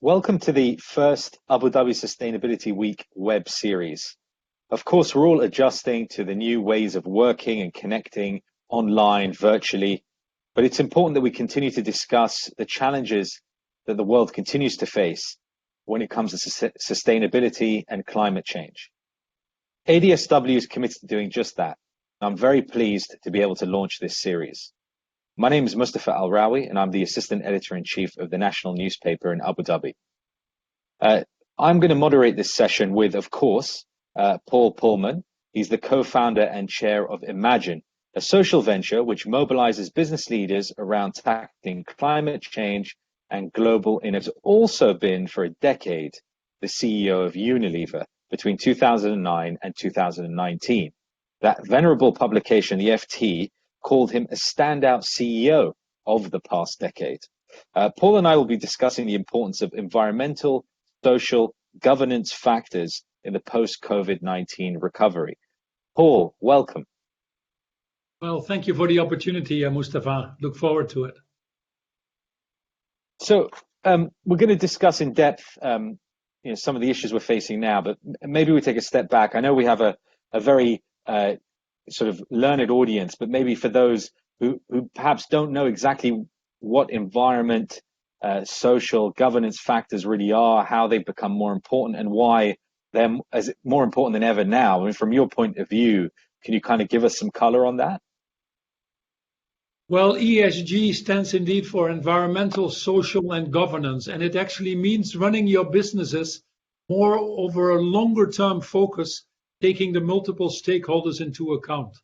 Welcome to the first Abu Dhabi Sustainability Week web series. Of course, we're all adjusting to the new ways of working and connecting online, virtually, but it's important that we continue to discuss the challenges that the world continues to face when it comes to sustainability and climate change. ADSW is committed to doing just that. I'm very pleased to be able to launch this series. My name is Mustafa Al-Rawi, and I'm the Assistant Editor-in-Chief of the national newspaper in Abu Dhabi. I'm going to moderate this session with, of course, Paul Polman. He's the co-founder and chair of Iemagine, a social venture which mobilizes business leaders around tackling climate change and global innovation. He's also been, for a decade, the CEO of Unilever between 2009 and 2019. That venerable publication, the FT, called him a standout CEO of the past decade. Paul and I will be discussing the importance of environmental, social, governance factors in the post-COVID-19 recovery. Paul, welcome. Well, thank you for the opportunity, Mustafa. Look forward to it. So we're going to discuss in depth some of the issues we're facing now, but maybe we take a step back. I know we have a very sort of learned audience, but maybe for those who perhaps don't know exactly what environment, social governance factors really are, how they've become more important, and why they're more important than ever now. I mean, from your point of view, can you kind of give us some color on that? Well, ESG stands indeed for environmental, social, and governance, and it actually means running your businesses more over a longer-term focus, taking the multiple stakeholders into account.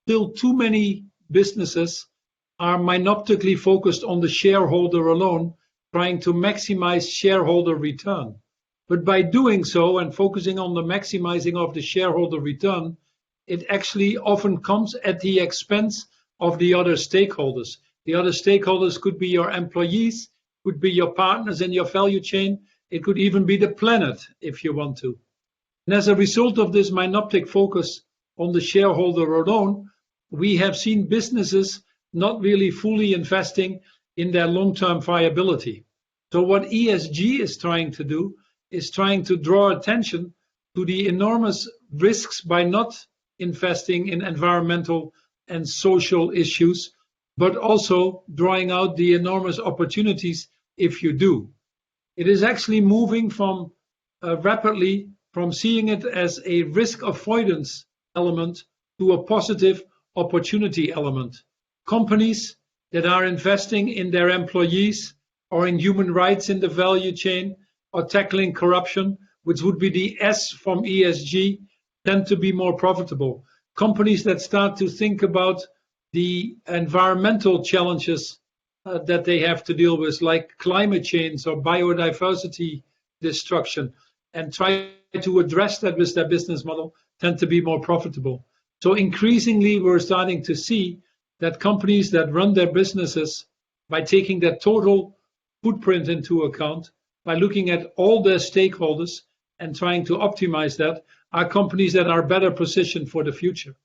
Still, too many businesses are myopically focused on the shareholder alone, trying to maximize shareholder return. But by doing so and focusing on the maximizing of the shareholder return, it actually often comes at the expense of the other stakeholders. The other stakeholders could be your employees, could be your partners in your value chain, it could even be the planet if you want to. And as a result of this myopic focus on the shareholder alone, we have seen businesses not really fully investing in their long-term viability. So what ESG is trying to do is trying to draw attention to the enormous risks by not investing in environmental and social issues, but also drawing out the enormous opportunities if you do. It is actually moving from rapidly from seeing it as a risk avoidance element to a positive opportunity element. Companies that are investing in their employees or in human rights in the value chain or tackling corruption, which would be the S from ESG, tend to be more profitable. Companies that start to think about the environmental challenges that they have to deal with, like climate change or biodiversity destruction, and try to address that with their business model, tend to be more profitable. So increasingly, we're starting to see that companies that run their businesses by taking their total footprint into account, by looking at all their stakeholders and trying to optimize that, are companies that are better positioned for the future.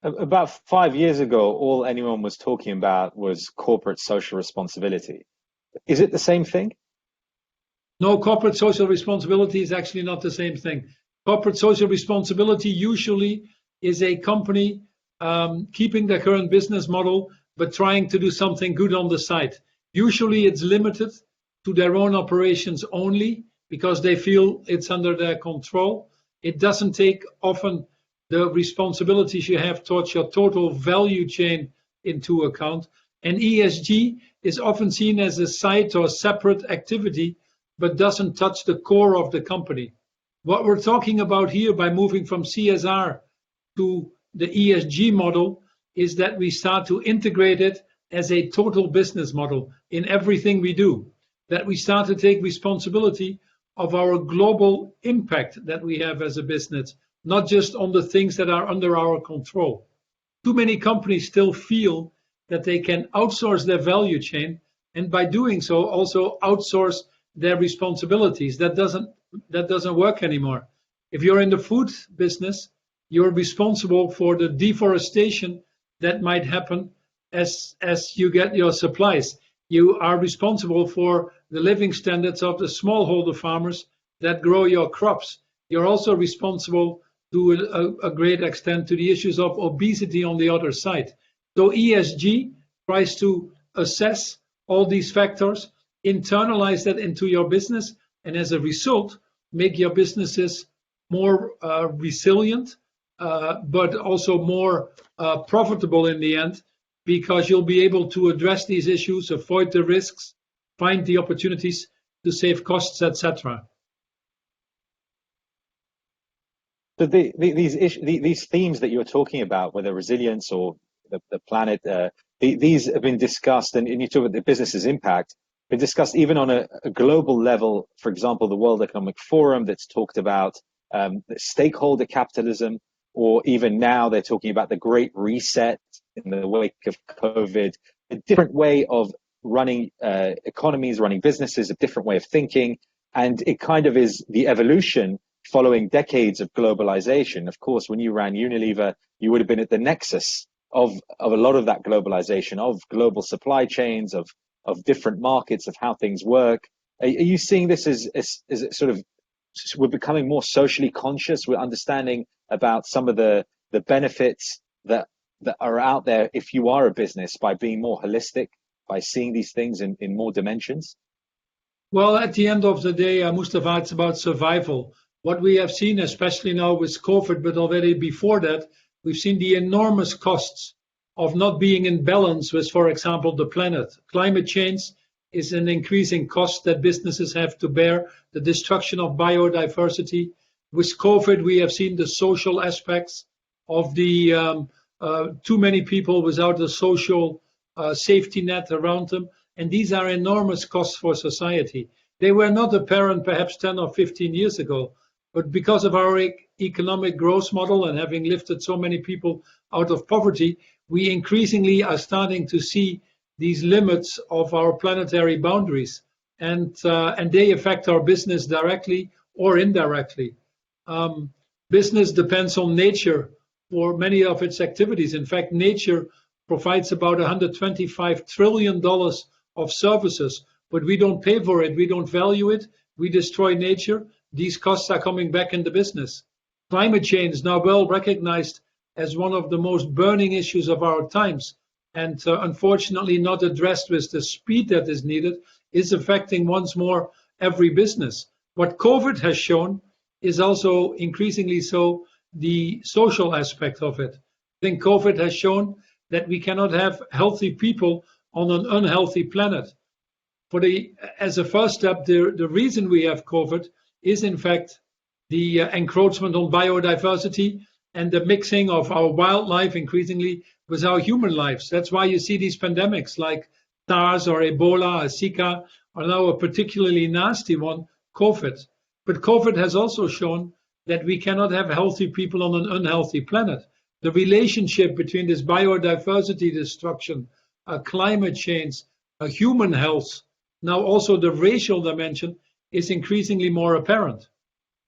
About 5 years ago, all anyone was talking about was corporate social responsibility. Is it the same thing? No, corporate social responsibility is actually not the same thing. Corporate social responsibility usually is a company keeping their current business model, but trying to do something good on the side. Usually it's limited to their own operations only because they feel it's under their control. It doesn't take often the responsibilities you have towards your total value chain into account. And ESG is often seen as a side or separate activity, but doesn't touch the core of the company. What we're talking about here by moving from CSR to the ESG model is that we start to integrate it as a total business model in everything we do, that we start to take responsibility of our global impact that we have as a business, not just on the things that are under our control. Too many companies still feel that they can outsource their value chain, and by doing so also outsource their responsibilities. That doesn't work anymore. If you're in the food business, you're responsible for the deforestation that might happen as you get your supplies. You are responsible for the living standards of the smallholder farmers that grow your crops. You're also responsible to a great extent to the issues of obesity on the other side. So ESG tries to assess all these factors, internalize that into your business, and as a result, make your businesses more resilient, but also more profitable in the end, because you'll be able to address these issues, avoid the risks, find the opportunities to save costs, etc. So these themes that you're talking about, whether resilience or the planet, these have been discussed, and you talk about the business's impact, been discussed even on a global level. For example, the World Economic Forum that's talked about stakeholder capitalism, or even now they're talking about the Great Reset in the wake of COVID, a different way of running economies, running businesses, a different way of thinking. And it kind of is the evolution following decades of globalization. Of course, when you ran Unilever, you would have been at the nexus of a lot of that globalization, of global supply chains, of different markets, of how things work. Are you seeing this as sort of, we're becoming more socially conscious, we're understanding about some of the benefits that are out there if you are a business, by being more holistic, by seeing these things in more dimensions? Well, at the end of the day, Mustafa, it's about survival. What we have seen, especially now with COVID, but already before that, we've seen the enormous costs of not being in balance with, for example, the planet. Climate change is an increasing cost that businesses have to bear, the destruction of biodiversity. With COVID, we have seen the social aspects of the too many people without a social safety net around them. And these are enormous costs for society. They were not apparent perhaps 10 or 15 years ago, but because of our economic growth model and having lifted so many people out of poverty, we increasingly are starting to see these limits of our planetary boundaries, and they affect our business directly or indirectly. Business depends on nature for many of its activities. In fact, nature provides about $125 trillion of services, but we don't pay for it, we don't value it, we destroy nature. These costs are coming back into business. Climate change is now well recognized as one of the most burning issues of our times, and unfortunately not addressed with the speed that is needed, is affecting once more every business. What COVID has shown is also increasingly so the social aspect of it. I think COVID has shown that we cannot have healthy people on an unhealthy planet. As a first step, the reason we have COVID is in fact the encroachment on biodiversity and the mixing of our wildlife increasingly with our human lives. That's why you see these pandemics like SARS or Ebola or Zika, or now a particularly nasty one, COVID. But COVID has also shown that we cannot have healthy people on an unhealthy planet. The relationship between this biodiversity destruction, climate change, human health, now also the racial dimension, is increasingly more apparent.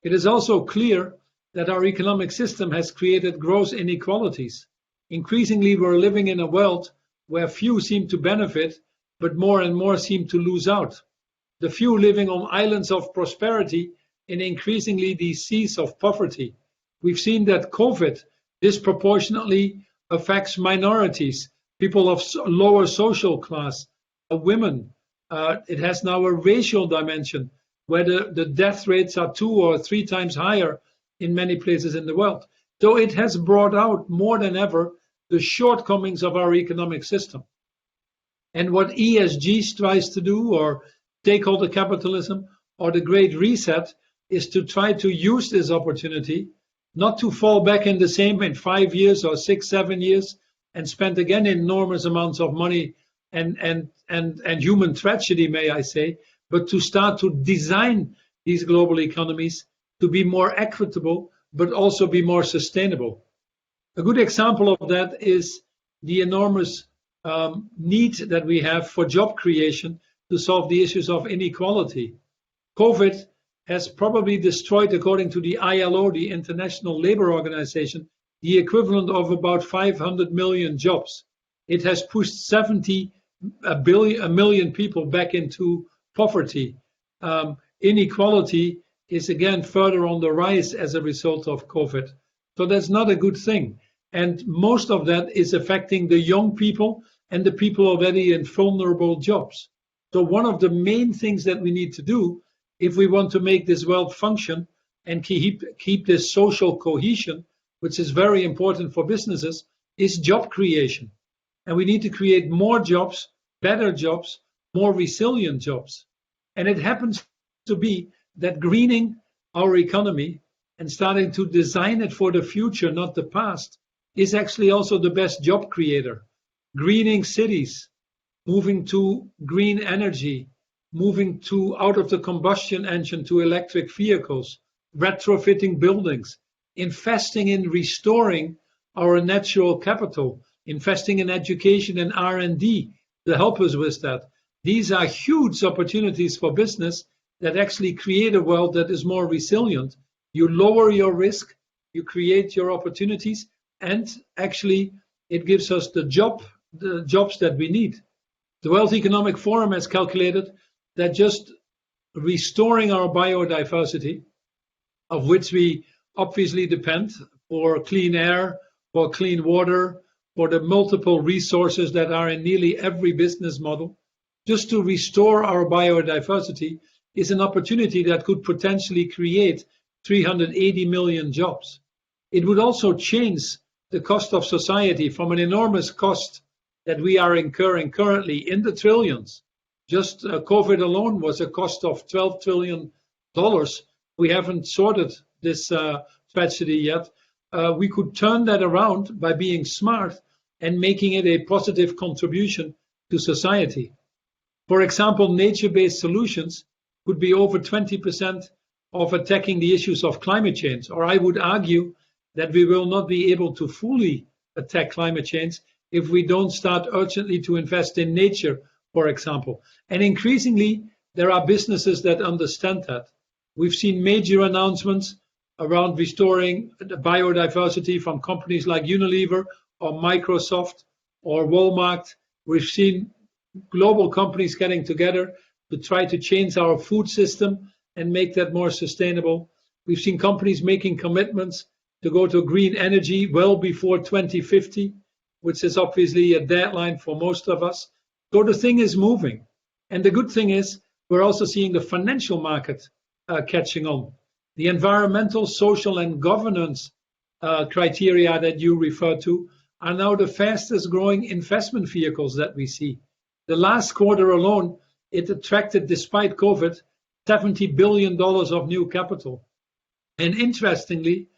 It is also clear that our economic system has created gross inequalities. Increasingly, we're living in a world where few seem to benefit, but more and more seem to lose out. The few living on islands of prosperity in increasingly these seas of poverty. We've seen that COVID disproportionately affects minorities, people of lower social class, women. It has now a racial dimension where the death rates are 2 or 3 times higher in many places in the world. So it has brought out more than ever the shortcomings of our economic system. And what ESG tries to do, or stakeholder capitalism, or the Great Reset, is to try to use this opportunity, not to fall back in the same in 5 years or 6, 7 years, and spend again enormous amounts of money and human tragedy, may I say, but to start to design these global economies to be more equitable, but also be more sustainable. A good example of that is the enormous need that we have for job creation to solve the issues of inequality. COVID has probably destroyed, according to the ILO, the International Labour Organization, the equivalent of about 500 million jobs. It has pushed 70 a million people back into poverty. Inequality is again further on the rise as a result of COVID. So that's not a good thing. And most of that is affecting the young people and the people already in vulnerable jobs. So one of the main things that we need to do if we want to make this world function and keep this social cohesion, which is very important for businesses, is job creation. And we need to create more jobs, better jobs, more resilient jobs. And it happens to be that greening our economy and starting to design it for the future, not the past, is actually also the best job creator. Greening cities, moving to green energy, moving out of the combustion engine to electric vehicles, retrofitting buildings, investing in restoring our natural capital, investing in education and R&D to help us with that. These are huge opportunities for business that actually create a world that is more resilient. You lower your risk, you create your opportunities, and actually it gives us the jobs that we need. The World Economic Forum has calculated that just restoring our biodiversity, of which we obviously depend for clean air, for clean water, for the multiple resources that are in nearly every business model, just to restore our biodiversity is an opportunity that could potentially create 380 million jobs. It would also change the cost of society from an enormous cost that we are incurring currently in the trillions. Just COVID alone was a cost of $12 trillion. We haven't sorted this tragedy yet. We could turn that around by being smart and making it a positive contribution to society. For example, nature-based solutions could be over 20% of attacking the issues of climate change. Or I would argue that we will not be able to fully attack climate change if we don't start urgently to invest in nature, for example. And increasingly, there are businesses that understand that. We've seen major announcements around restoring the biodiversity from companies like Unilever or Microsoft or Walmart. We've seen global companies getting together to try to change our food system and make that more sustainable. We've seen companies making commitments to go to green energy well before 2050, which is obviously a deadline for most of us. So the thing is moving. And the good thing is we're also seeing the financial market catching on. The environmental, social, and governance criteria that you refer to are now the fastest growing investment vehicles that we see. The last quarter alone, it attracted, despite COVID, $70 billion of new capital. And interestingly,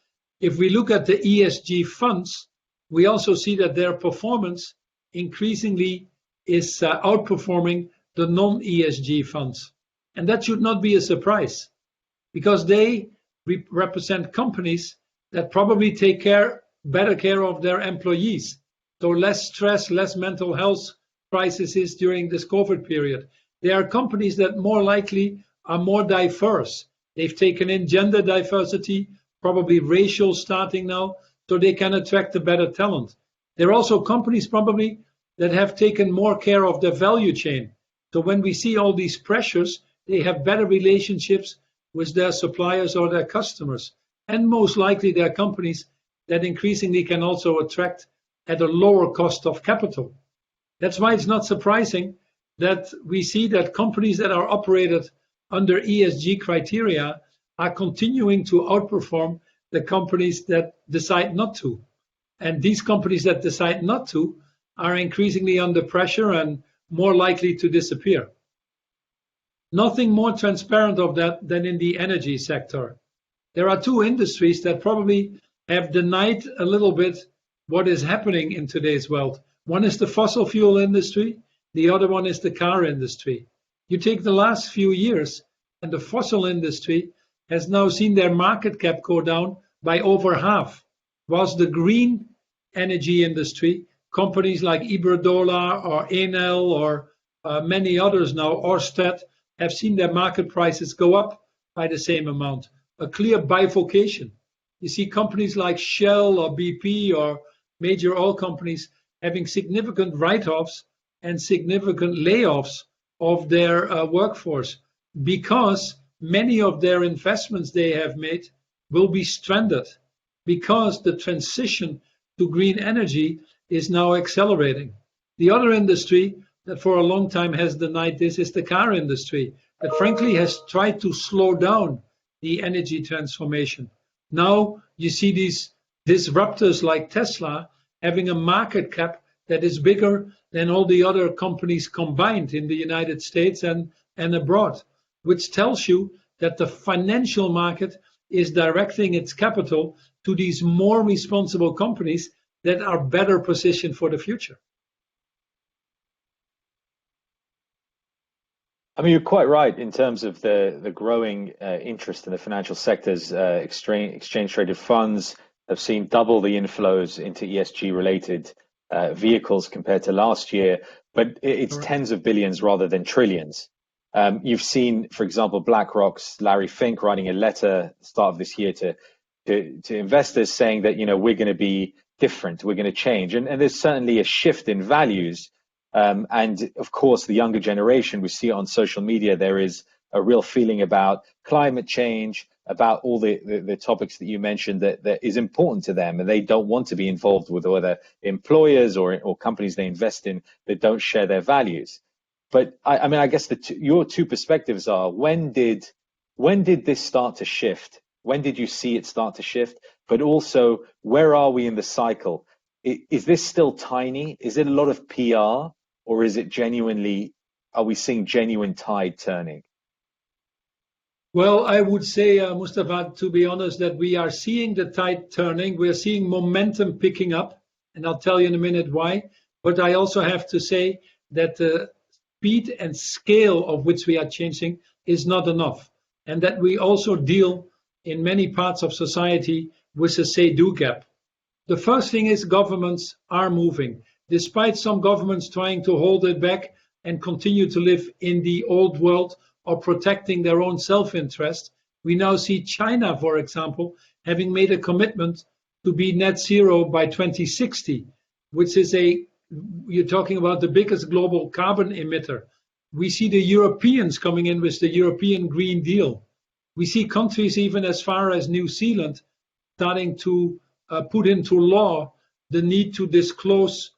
if we look at the ESG funds, we also see that their performance increasingly is outperforming the non-ESG funds. And that should not be a surprise, because they represent companies that probably take better care of their employees. So less stress, less mental health crises during this COVID period. They are companies that more likely are more diverse. They've taken in gender diversity, probably racial starting now, so they can attract the better talent. They're also companies probably that have taken more care of their value chain. So when we see all these pressures, they have better relationships with their suppliers or their customers. And most likely they're companies that increasingly can also attract at a lower cost of capital. That's why it's not surprising that we see that companies that are operated under ESG criteria are continuing to outperform the companies that decide not to. And these companies that decide not to are increasingly under pressure and more likely to disappear. Nothing more transparent of that than in the energy sector. There are two industries that probably have denied a little bit what is happening in today's world. One is the fossil fuel industry, the other one is the car industry. You take the last few years, and the fossil industry has now seen their market cap go down by over half, whilst the green energy industry, companies like Iberdrola or Enel or many others now, Ørsted, have seen their market prices go up by the same amount. A clear bifurcation. You see companies like Shell or BP or major oil companies having significant write-offs and significant layoffs of their workforce, because many of their investments they have made will be stranded, because the transition to green energy is now accelerating. The other industry that for a long time has denied this is the car industry, that frankly has tried to slow down the energy transformation. Now you see these disruptors like Tesla having a market cap that is bigger than all the other companies combined in the United States and abroad, which tells you that the financial market is directing its capital to these more responsible companies that are better positioned for the future. I mean, you're quite right in terms of the growing interest in the financial sectors. Exchange-traded funds have seen double the inflows into ESG-related vehicles compared to last year, but it's tens of billions rather than trillions. You've seen, for example, BlackRock's Larry Fink writing a letter at the start of this year to investors saying that, we're going to be different, we're going to change. And there's certainly a shift in values. And of course, the younger generation, we see it on social media, there is a real feeling about climate change, about all the topics that you mentioned that is important to them, and they don't want to be involved with other employers or companies they invest in that don't share their values. But I mean, I guess your two perspectives are, when did this start to shift? When did you see it start to shift? But also, where are we in the cycle? Is this still tiny? Is it a lot of PR? Or is it genuinely, are we seeing genuine tide turning? Well, I would say, Mustafa, to be honest, that we are seeing the tide turning. We're seeing momentum picking up, and I'll tell you in a minute why. But I also have to say that the speed and scale of which we are changing is not enough, and that we also deal in many parts of society with a say-do gap. The first thing is governments are moving. Despite some governments trying to hold it back and continue to live in the old world or protecting their own self-interest, we now see China, for example, having made a commitment to be net zero by 2060, which is you're talking about the biggest global carbon emitter. We see the Europeans coming in with the European Green Deal. We see countries even as far as New Zealand starting to put into law the need to disclose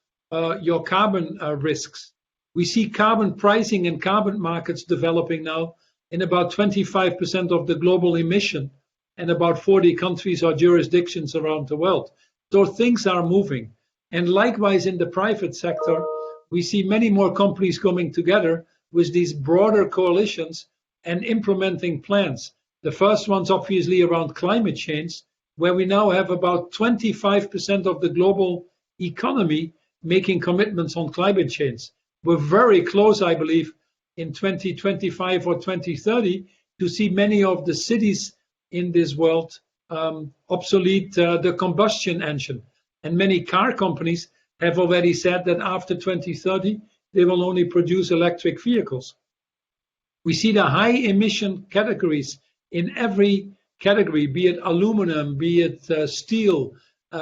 your carbon risks. We see carbon pricing and carbon markets developing now in about 25% of the global emission and about 40 countries or jurisdictions around the world. So things are moving. And likewise in the private sector, we see many more companies coming together with these broader coalitions and implementing plans. The first one's obviously around climate change, where we now have about 25% of the global economy making commitments on climate change. We're very close, I believe, in 2025 or 2030 to see many of the cities in this world obsolete the combustion engine. And many car companies have already said that after 2030, they will only produce electric vehicles. We see the high emission categories in every category, be it aluminum, be it steel,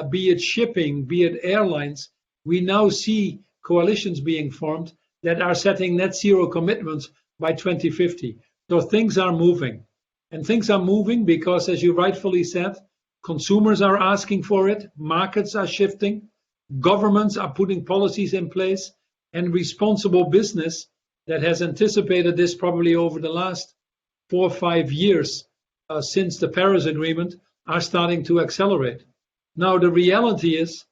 be it shipping, be it airlines. We now see coalitions being formed that are setting net zero commitments by 2050. So things are moving. And things are moving because, as you rightfully said, consumers are asking for it, markets are shifting, governments are putting policies in place, and responsible business that has anticipated this probably over the last 4 or 5 years since the Paris Agreement are starting to accelerate. Now, the reality is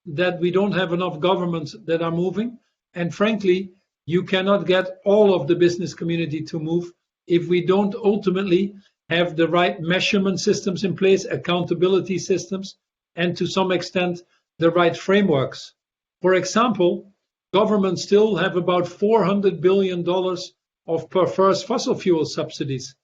that we don't have enough governments that are moving. And frankly, you cannot get all of the business community to move if we don't ultimately have the right measurement systems in place, accountability systems, and to some extent, the right frameworks. For example, governments still have about $400 billion of perverse fossil fuel subsidies.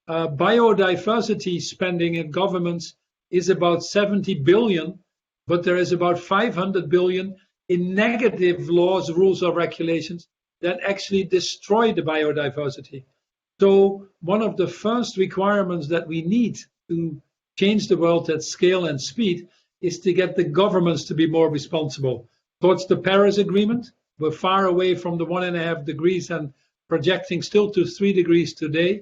Biodiversity spending in governments is about 70 billion, but there is about 500 billion in negative laws, rules, or regulations that actually destroy the biodiversity. So one of the first requirements that we need to change the world at scale and speed is to get the governments to be more responsible towards the Paris Agreement, We're far away from the 1.5 degrees and projecting still to 3 degrees today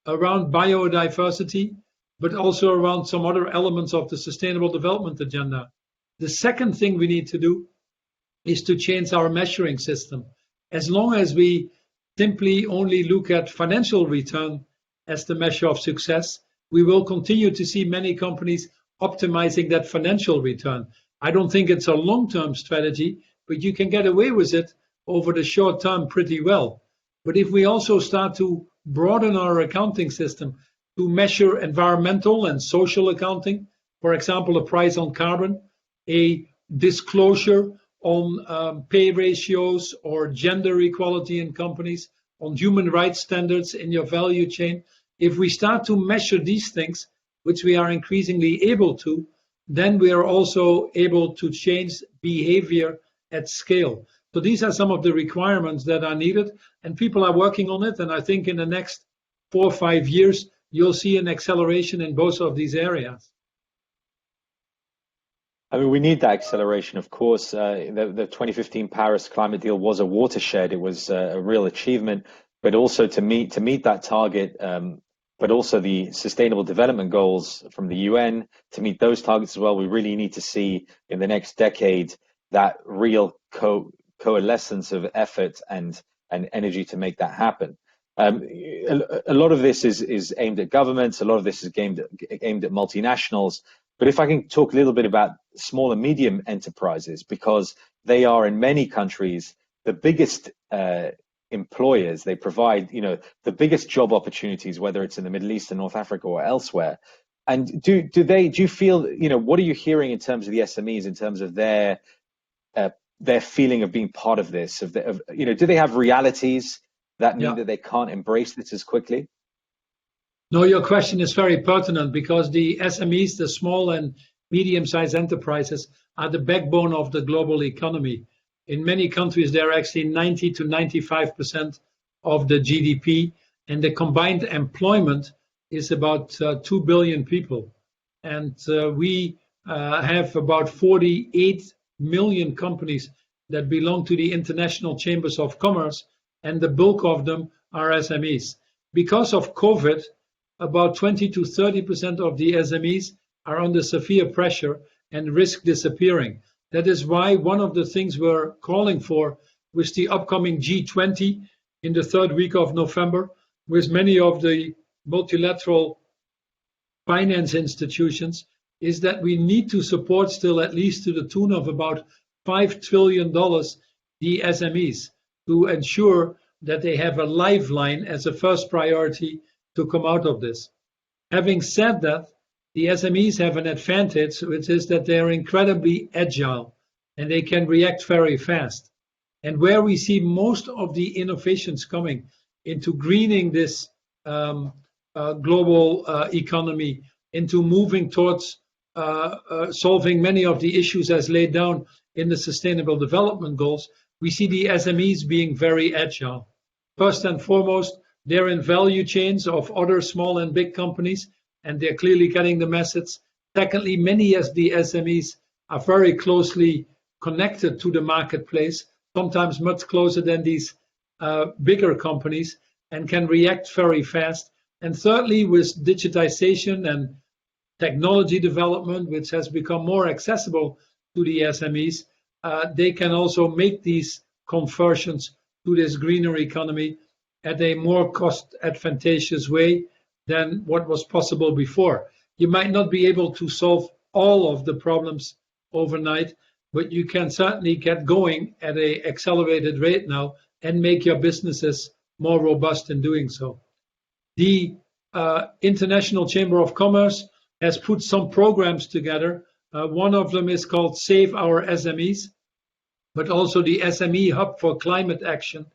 around biodiversity, but also around some other elements of the Sustainable Development Agenda. The second thing we need to do is to change our measuring system. As long as we simply only look at financial return as the measure of success, we will continue to see many companies optimizing that financial return. I don't think it's a long-term strategy, but you can get away with it over the short term pretty well. But if we also start to broaden our accounting system to measure environmental and social accounting, for example, a price on carbon, a disclosure on pay ratios or gender equality in companies, on human rights standards in your value chain, if we start to measure these things, which we are increasingly able to, then we are also able to change behavior at scale. So these are some of the requirements that are needed, and people are working on it. And I think in the next 4 or 5 years, you'll see an acceleration in both of these areas. I mean, we need that acceleration, of course. The 2015 Paris climate deal was a watershed. It was a real achievement, but also to meet that target, but also the Sustainable Development Goals from the UN, to meet those targets as well, we really need to see in the next decade that real coalescence of effort and energy to make that happen. A lot of this is aimed at governments, a lot of this is aimed at multinationals. But if I can talk a little bit about small and medium enterprises, because they are in many countries the biggest employers. They provide, the biggest job opportunities, whether it's in the Middle East and North Africa or elsewhere. And do you feel, what are you hearing in terms of the SMEs, in terms of their feeling of being part of this? Do they have realities that mean that they can't embrace this as quickly? No, your question is very pertinent, because the SMEs, the small and medium-sized enterprises, are the backbone of the global economy. In many countries, they're actually 90 to 95% of the GDP, and the combined employment is about 2 billion people. And we have about 48 million companies that belong to the international chambers of commerce, and the bulk of them are SMEs. Because of COVID, about 20 to 30% of the SMEs are under severe pressure and risk disappearing. That is why one of the things we're calling for with the upcoming G20 in the 3rd week of November, with many of the multilateral finance institutions, is that we need to support still, at least to the tune of about $5 trillion, the SMEs, to ensure that they have a lifeline as a first priority to come out of this. Having said that, the SMEs have an advantage, which is that they're incredibly agile and they can react very fast. And where we see most of the innovations coming into greening this global economy, into moving towards solving many of the issues as laid down in the Sustainable Development Goals, we see the SMEs being very agile. First and foremost, they're in value chains of other small and big companies, and they're clearly getting the message. Secondly, many of the SMEs are very closely connected to the marketplace, sometimes much closer than these bigger companies, and can react very fast. And thirdly, with digitization and technology development, which has become more accessible to the SMEs, they can also make these conversions to this greener economy at a more cost advantageous way than what was possible before. You might not be able to solve all of the problems overnight, but you can certainly get going at an accelerated rate now and make your businesses more robust in doing so. The International Chamber of Commerce has put some programs together. One of them is called Save Our SMEs, but also the SME Hub for Climate Action,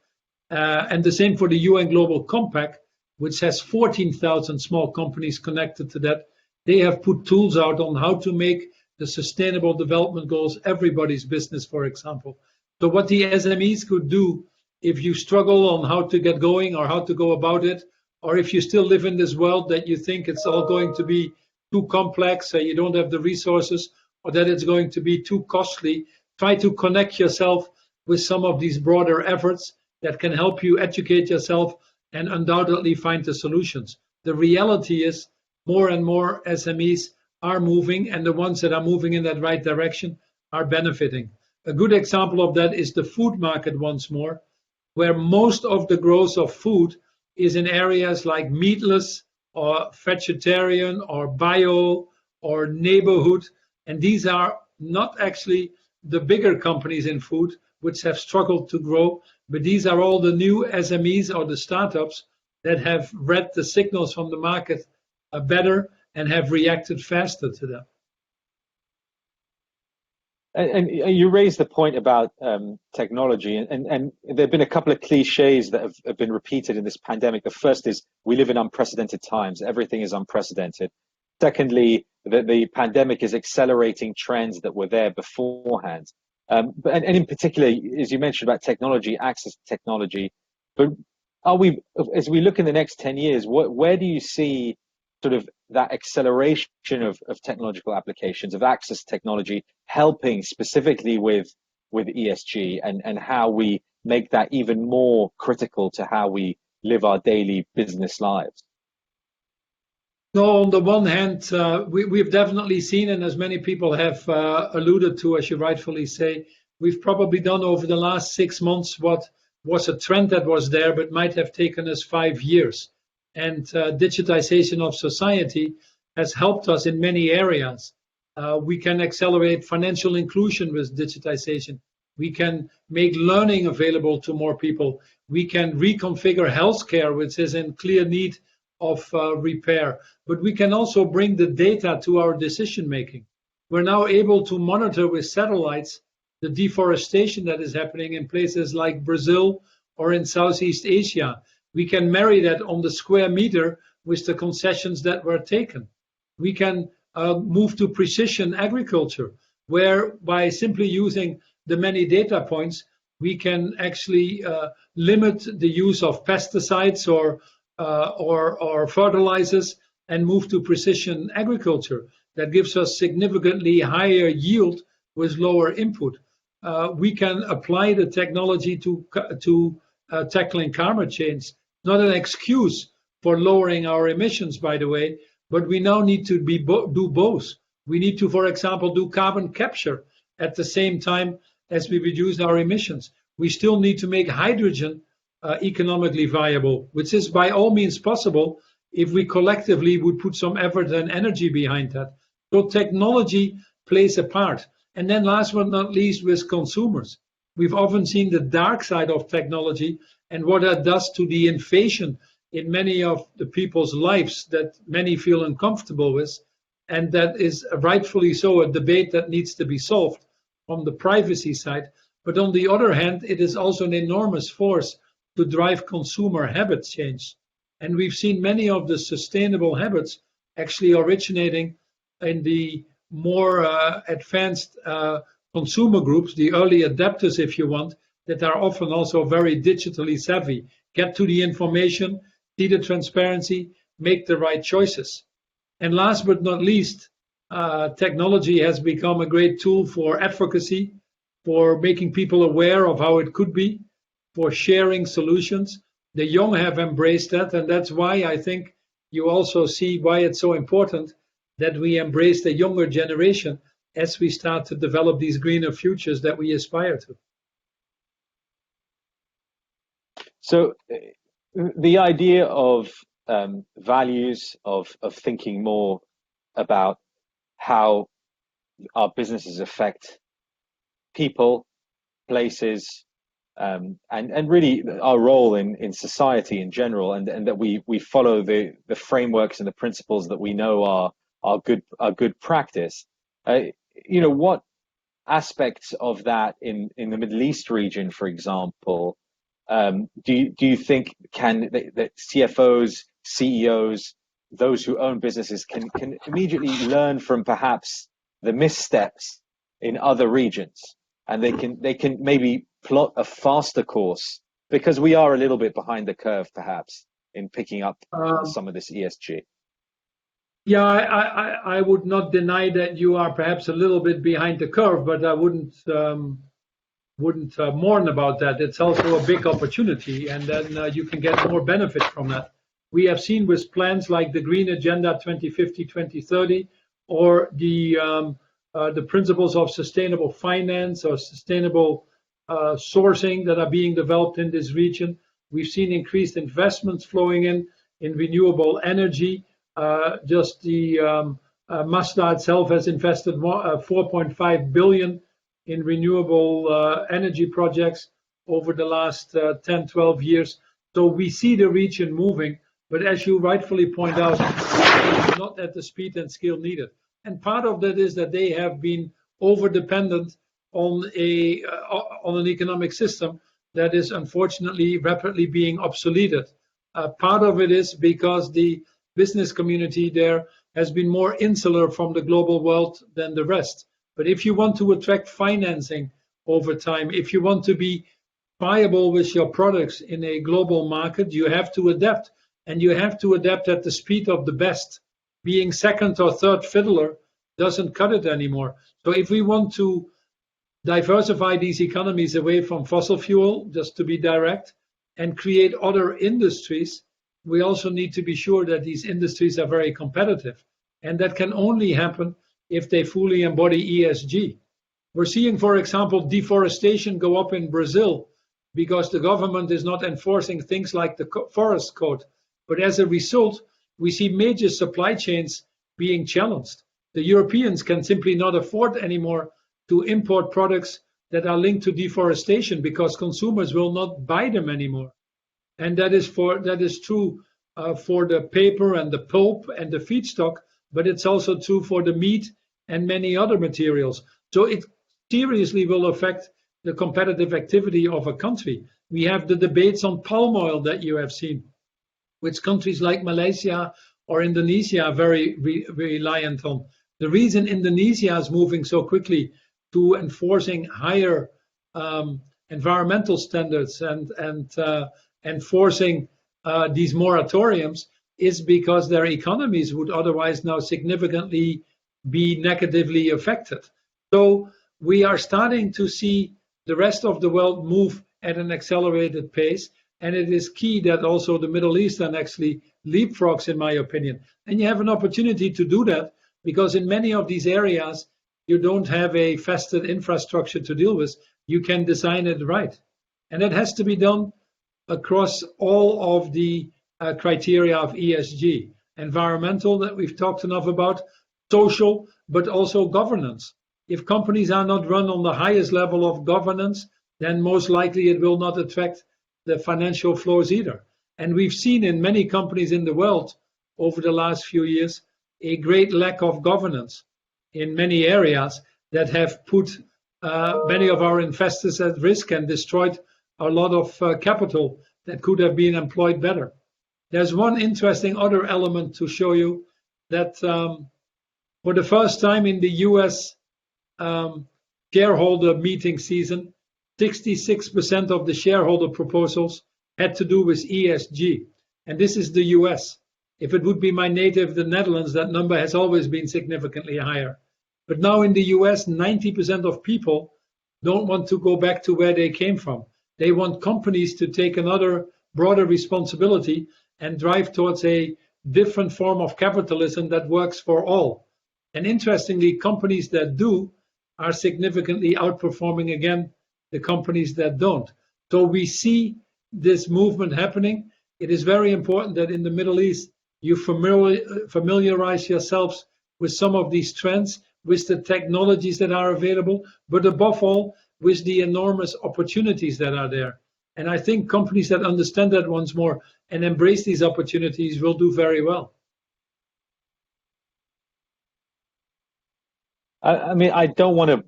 and the same for the UN Global Compact, which has 14,000 small companies connected to that. They have put tools out on how to make the Sustainable Development Goals everybody's business, for example. So what the SMEs could do, if you struggle on how to get going or how to go about it, or if you still live in this world that you think it's all going to be too complex, you don't have the resources, or that it's going to be too costly, try to connect yourself with some of these broader efforts that can help you educate yourself and undoubtedly find the solutions. The reality is more and more SMEs are moving, and the ones that are moving in that right direction are benefiting. A good example of that is the food market once more, where most of the growth of food is in areas like meatless or vegetarian or bio or neighborhood. And these are not actually the bigger companies in food which have struggled to grow, but these are all the new SMEs or the startups that have read the signals from the market better and have reacted faster to them. And you raised the point about technology, and there have been a couple of cliches that have been repeated in this pandemic. The first is we live in unprecedented times. Everything is unprecedented. Secondly, the pandemic is accelerating trends that were there beforehand. And in particular, as you mentioned about technology, access to technology, but as we look in the next 10 years, where do you see sort of that acceleration of technological applications, of access to technology, helping specifically with ESG and how we make that even more critical to how we live our daily business lives? No, on the one hand, we've definitely seen, and as many people have alluded to, as you rightfully say, we've probably done over the last 6 months what was a trend that was there, but might have taken us 5 years. And digitization of society has helped us in many areas. We can accelerate financial inclusion with digitization. We can make learning available to more people. We can reconfigure healthcare, which is in clear need of repair. But we can also bring the data to our decision making. We're now able to monitor with satellites the deforestation that is happening in places like Brazil or in Southeast Asia. We can marry that on the square meter with the concessions that were taken. We can move to precision agriculture, where by simply using the many data points, we can actually limit the use of pesticides or fertilizers and move to precision agriculture that gives us significantly higher yield with lower input. We can apply the technology to tackling climate change. Not an excuse for lowering our emissions, by the way, but we now need to do both. We need to, for example, do carbon capture at the same time as we reduce our emissions. We still need to make hydrogen economically viable, which is by all means possible if we collectively would put some effort and energy behind that. So technology plays a part. And then last but not least, with consumers. We've often seen the dark side of technology and what that does to the inflation in many of the people's lives that many feel uncomfortable with. And that is rightfully so a debate that needs to be solved from the privacy side. But on the other hand, it is also an enormous force to drive consumer habit change. And we've seen many of the sustainable habits actually originating in the more advanced consumer groups, the early adapters, if you want, that are often also very digitally savvy, get to the information, see the transparency, make the right choices. And last but not least, technology has become a great tool for advocacy, for making people aware of how it could be, for sharing solutions. The young have embraced that, and that's why I think you also see why it's so important that we embrace the younger generation as we start to develop these greener futures that we aspire to. So the idea of values, of thinking more about how our businesses affect people, places, and really our role in society in general, and that we follow the frameworks and the principles that we know are good practice. What aspects of that in the Middle East region, for example, do you think that CFOs, CEOs, those who own businesses can immediately learn from perhaps the missteps in other regions, and they can maybe plot a faster course, because we are a little bit behind the curve perhaps in picking up some of this ESG? Yeah, I would not deny that you are perhaps a little bit behind the curve, but I wouldn't wouldn't mourn about that. It's also a big opportunity, and then you can get more benefit from that. We have seen with plans like the Green Agenda 2050-2030 or the principles of sustainable finance or sustainable sourcing that are being developed in this region. We've seen increased investments flowing in renewable energy. Just the Mazda itself has invested 4.5 billion in renewable energy projects over the last 10, 12 years. So we see the region moving, but as you rightfully point out, it's not at the speed and scale needed. And part of that is that they have been over-dependent on an economic system that is unfortunately rapidly being obsoleted. Part of it is because the business community there has been more insular from the global world than the rest. But if you want to attract financing over time, if you want to be viable with your products in a global market, you have to adapt, and you have to adapt at the speed of the best. Being second or third fiddler doesn't cut it anymore. So if we want to diversify these economies away from fossil fuel, just to be direct, and create other industries, we also need to be sure that these industries are very competitive. And that can only happen if they fully embody ESG. We're seeing, for example, deforestation go up in Brazil because the government is not enforcing things like the forest code. But as a result, we see major supply chains being challenged. The Europeans can simply not afford anymore to import products that are linked to deforestation because consumers will not buy them anymore. And that is true for the paper and the pulp and the feedstock, but it's also true for the meat and many other materials. So it seriously will affect the competitive activity of a country. We have the debates on palm oil that you have seen, which countries like Malaysia or Indonesia are very reliant on. The reason Indonesia is moving so quickly to enforcing higher environmental standards and enforcing these moratoriums is because their economies would otherwise now significantly be negatively affected. So we are starting to see the rest of the world move at an accelerated pace, and it is key that also the Middle Eastern actually leapfrogs, in my opinion. And you have an opportunity to do that because in many of these areas, you don't have a vested infrastructure to deal with. You can design it right. And it has to be done across all of the criteria of ESG. Environmental, that we've talked enough about, social, but also governance. If companies are not run on the highest level of governance, then most likely it will not attract the financial flows either. And we've seen in many companies in the world over the last few years a great lack of governance in many areas that have put many of our investors at risk and destroyed a lot of capital that could have been employed better. There's one interesting other element to show you that for the first time in the US shareholder meeting season, 66% of the shareholder proposals had to do with ESG. And this is the US. If it would be my native, the Netherlands, that number has always been significantly higher. But now in the US, 90% of people don't want to go back to where they came from. They want companies to take another broader responsibility and drive towards a different form of capitalism that works for all. And interestingly, companies that do are significantly outperforming again the companies that don't. So we see this movement happening. It is very important that in the Middle East, you familiarize yourselves with some of these trends, with the technologies that are available, but above all, with the enormous opportunities that are there. And I think companies that understand that once more and embrace these opportunities will do very well. I mean, I don't want to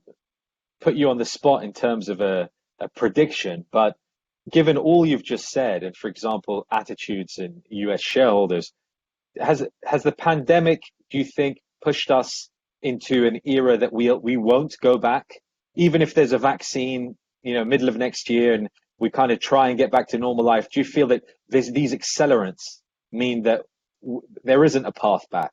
put you on the spot in terms of a prediction, but given all you've just said, and for example, attitudes in US shareholders, has the pandemic, do you think, pushed us into an era that we won't go back, even if there's a vaccine, middle of next year, and we kind of try and get back to normal life? Do you feel that these accelerants mean that there isn't a path back?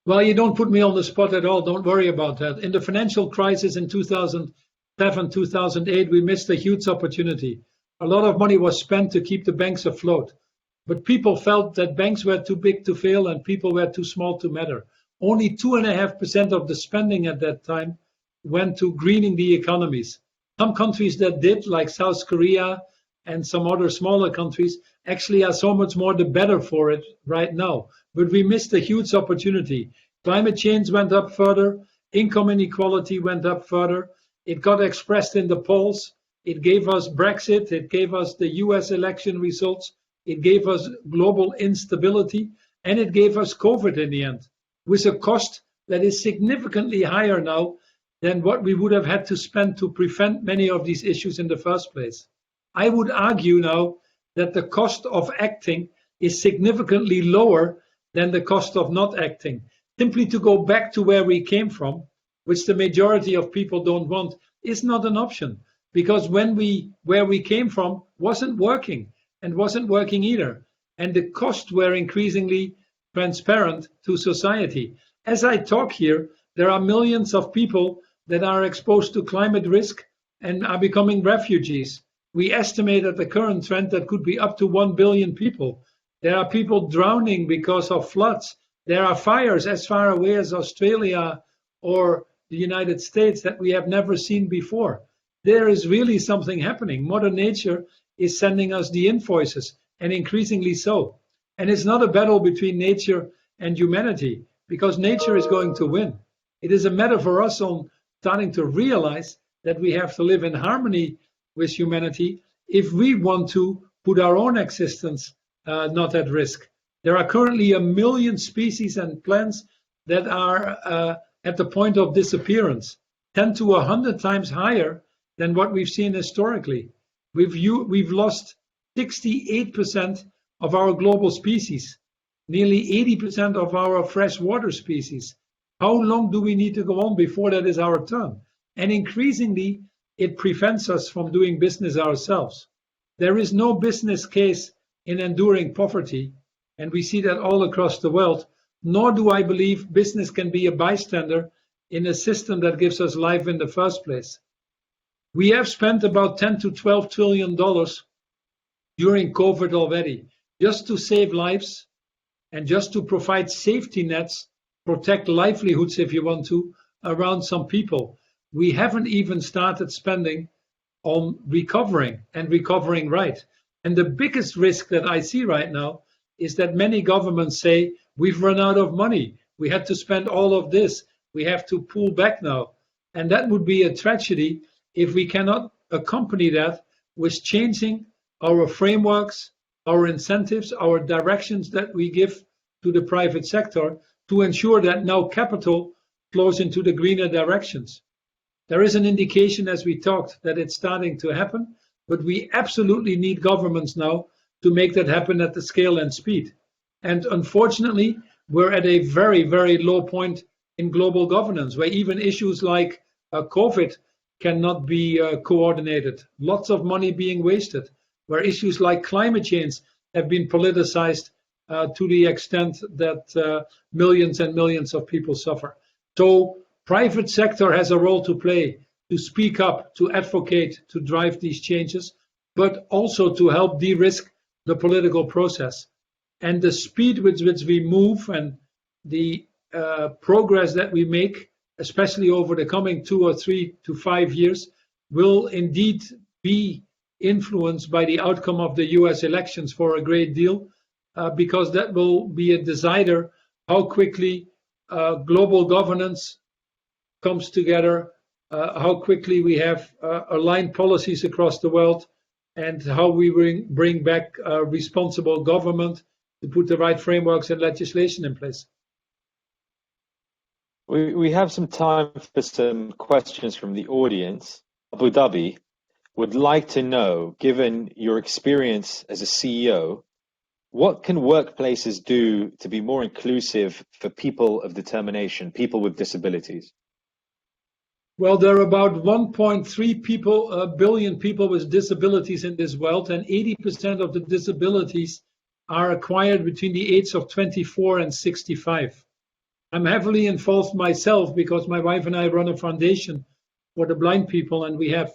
Well, you don't put me on the spot at all. Don't worry about that. In the financial crisis in 2008, 2008, we missed a huge opportunity. A lot of money was spent to keep the banks afloat. But people felt that banks were too big to fail and people were too small to matter. Only 2.5% of the spending at that time went to greening the economies. Some countries that did, like South Korea and some other smaller countries, actually are so much more the better for it right now. But we missed a huge opportunity. Climate change went up further. Income inequality went up further. It got expressed in the polls. It gave us Brexit. It gave us the US election results. It gave us global instability. And it gave us COVID in the end, with a cost that is significantly higher now than what we would have had to spend to prevent many of these issues in the first place. I would argue now that the cost of acting is significantly lower than the cost of not acting. Simply to go back to where we came from, which the majority of people don't want, is not an option. Because where we came from wasn't working and wasn't working either. And the costs were increasingly transparent to society. As I talk here, there are millions of people that are exposed to climate risk and are becoming refugees. We estimate at the current trend that could be up to 1 billion people. There are people drowning because of floods. There are fires as far away as Australia or the United States that we have never seen before. There is really something happening. Mother Nature is sending us the invoices, and increasingly so. And it's not a battle between nature and humanity, because nature is going to win. It is a matter for us on starting to realize that we have to live in harmony with humanity if we want to put our own existence not at risk. There are currently 1 million species and plants that are at the point of disappearance, 10 to 100 times higher than what we've seen historically. We've lost 68% of our global species, nearly 80% of our freshwater species. How long do we need to go on before that is our turn? And increasingly, it prevents us from doing business ourselves. There is no business case in enduring poverty, and we see that all across the world, nor do I believe business can be a bystander in a system that gives us life in the first place. We have spent about $10 to $12 trillion during COVID already, just to save lives and just to provide safety nets, protect livelihoods if you want to, around some people. We haven't even started spending on recovering and recovering right. And the biggest risk that I see right now is that many governments say, we've run out of money. We had to spend all of this. We have to pull back now. And that would be a tragedy if we cannot accompany that with changing our frameworks, our incentives, our directions that we give to the private sector to ensure that now capital flows into the greener directions. There is an indication, as we talked, that it's starting to happen, but we absolutely need governments now to make that happen at the scale and speed. And unfortunately, we're at a very, very low point in global governance, where even issues like COVID cannot be coordinated. Lots of money being wasted, where issues like climate change have been politicized to the extent that millions and millions of people suffer. So private sector has a role to play, to speak up, to advocate, to drive these changes, but also to help de-risk the political process. And the speed with which we move and the progress that we make, especially over the coming 2 or 3 to 5 years, will indeed be influenced by the outcome of the US elections for a great deal, because that will be a decider how quickly global governance comes together, how quickly we have aligned policies across the world, and how we bring back responsible government to put the right frameworks and legislation in place. We have some time for some questions from the audience. Abu would like to know, given your experience as a CEO, what can workplaces do to be more inclusive for people of determination, people with disabilities? Well, there are about 1.3 billion people with disabilities in this world, and 80% of the disabilities are acquired between the age of 24 and 65. I'm heavily involved myself because my wife and I run a foundation for the blind people, and we have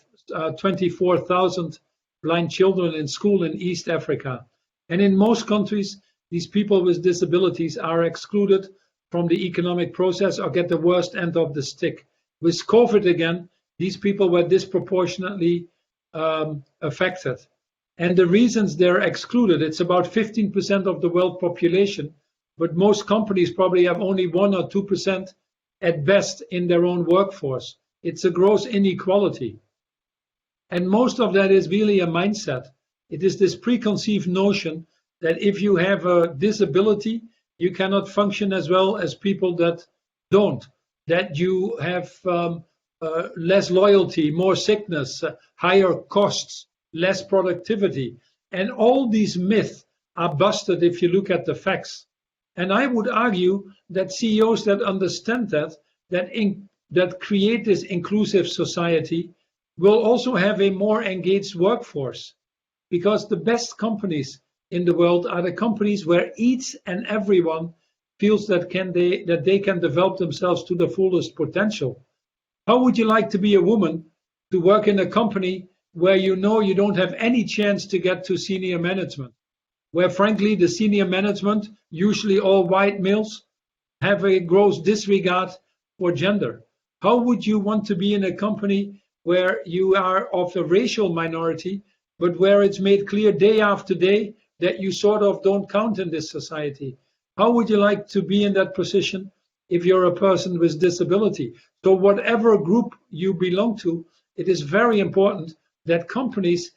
24,000 blind children in school in East Africa. And in most countries, these people with disabilities are excluded from the economic process or get the worst end of the stick. With COVID again, these people were disproportionately affected. And the reasons they're excluded, it's about 15% of the world population, but most companies probably have only 1 or 2% at best in their own workforce. It's a gross inequality. And most of that is really a mindset. It is this preconceived notion that if you have a disability, you cannot function as well as people that don't, that you have less loyalty, more sickness, higher costs, less productivity. And all these myths are busted if you look at the facts. And I would argue that CEOs that understand that create this inclusive society will also have a more engaged workforce, because the best companies in the world are the companies where each and everyone feels that they can develop themselves to the fullest potential. How would you like to be a woman to work in a company where you know you don't have any chance to get to senior management, where frankly the senior management, usually all white males, have a gross disregard for gender? How would you want to be in a company where you are of a racial minority, but where it's made clear day after day that you sort of don't count in this society? How would you like to be in that position if you're a person with disability? So whatever group you belong to, it is very important that companies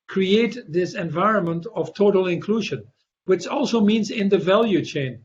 create this environment of total inclusion, which also means in the value chain.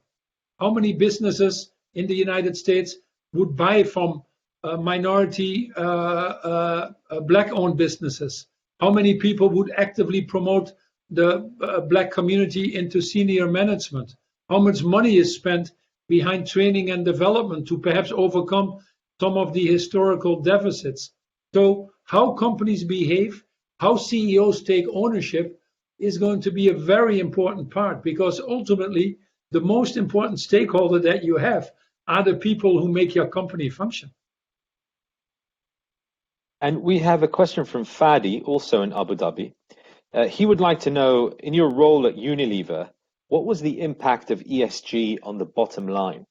How many businesses in the United States would buy from minority black-owned businesses? How many people would actively promote the black community into senior management? How much money is spent behind training and development to perhaps overcome some of the historical deficits? So how companies behave, how CEOs take ownership is going to be a very important part, because ultimately the most important stakeholder that you have are the people who make your company function. And we have a question from Fadi, also in Abu Dhabi. He would like to know, in your role at Unilever, what was the impact of ESG on the bottom line?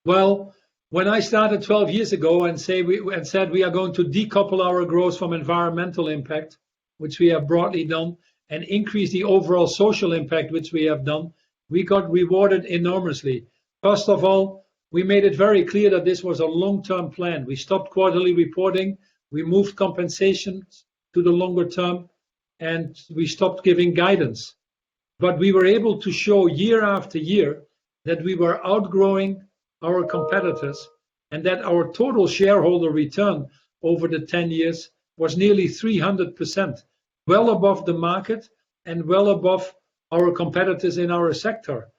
Well, when I started 12 years ago and said we are going to decouple our growth from environmental impact, which we have broadly done, and increase the overall social impact, which we have done, we got rewarded enormously. First of all, we made it very clear that this was a long-term plan. We stopped quarterly reporting, we moved compensations to the longer term, and we stopped giving guidance. But we were able to show year after year that we were outgrowing our competitors, and that our total shareholder return over the 10 years was nearly 300%, well above the market and well above our competitors in our sector.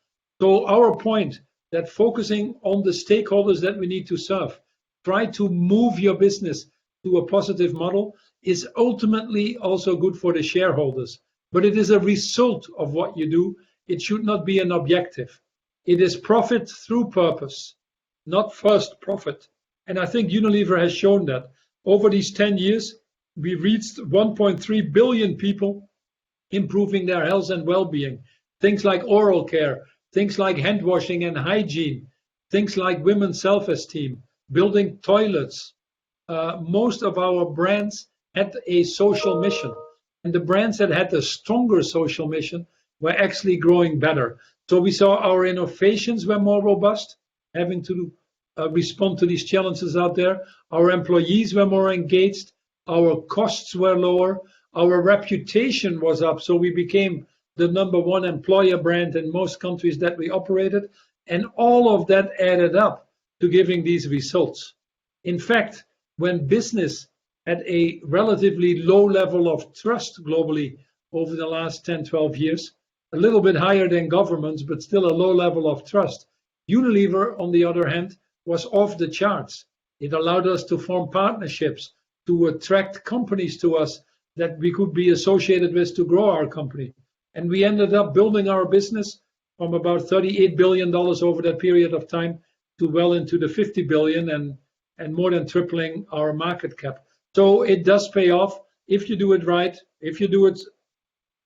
So our point that focusing on the stakeholders that we need to serve, try to move your business to a positive model, is ultimately also good for the shareholders. But it is a result of what you do. It should not be an objective. It is profit through purpose, not first profit. And I think Unilever has shown that. Over these 10 years, we reached 1.3 billion people improving their health and well-being. Things like oral care, things like hand washing and hygiene, things like women's self-esteem, building toilets. Most of our brands had a social mission. And the brands that had a stronger social mission were actually growing better. So we saw our innovations were more robust, having to respond to these challenges out there. Our employees were more engaged. Our costs were lower. Our reputation was up. So we became the #1 employer brand in most countries that we operated. And all of that added up to giving these results. In fact, when business at a relatively low level of trust globally over the last 10, 12 years, a little bit higher than governments, but still a low level of trust. Unilever, on the other hand, was off the charts. It allowed us to form partnerships, to attract companies to us that we could be associated with to grow our company. And we ended up building our business from about $38 billion over that period of time to well into the $50 billion. And and more than tripling our market cap. So it does pay off if you do it right, if you do it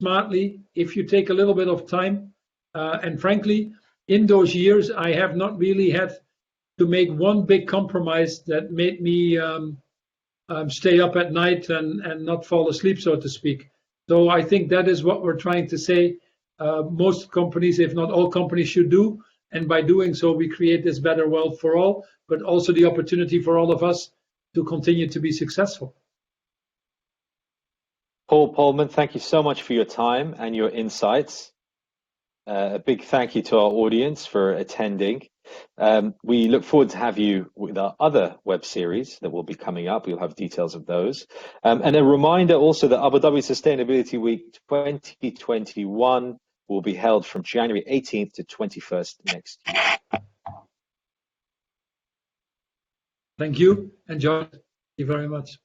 smartly, if you take a little bit of time. And frankly, in those years, I have not really had to make one big compromise that made me stay up at night and not fall asleep, so to speak. So I think that is what we're trying to say. Most companies, if not all companies, should do. And by doing so, we create this better world for all, but also the opportunity for all of us to continue to be successful. Paul Polman, thank you so much for your time and your insights. A big thank you to our audience for attending. We look forward to have you with our other web series that will be coming up. We'll have details of those. And a reminder also that Abu Dhabi Sustainability Week 2021 will be held from January 18th to 21st next year. Thank you. Enjoy. Thank you very much.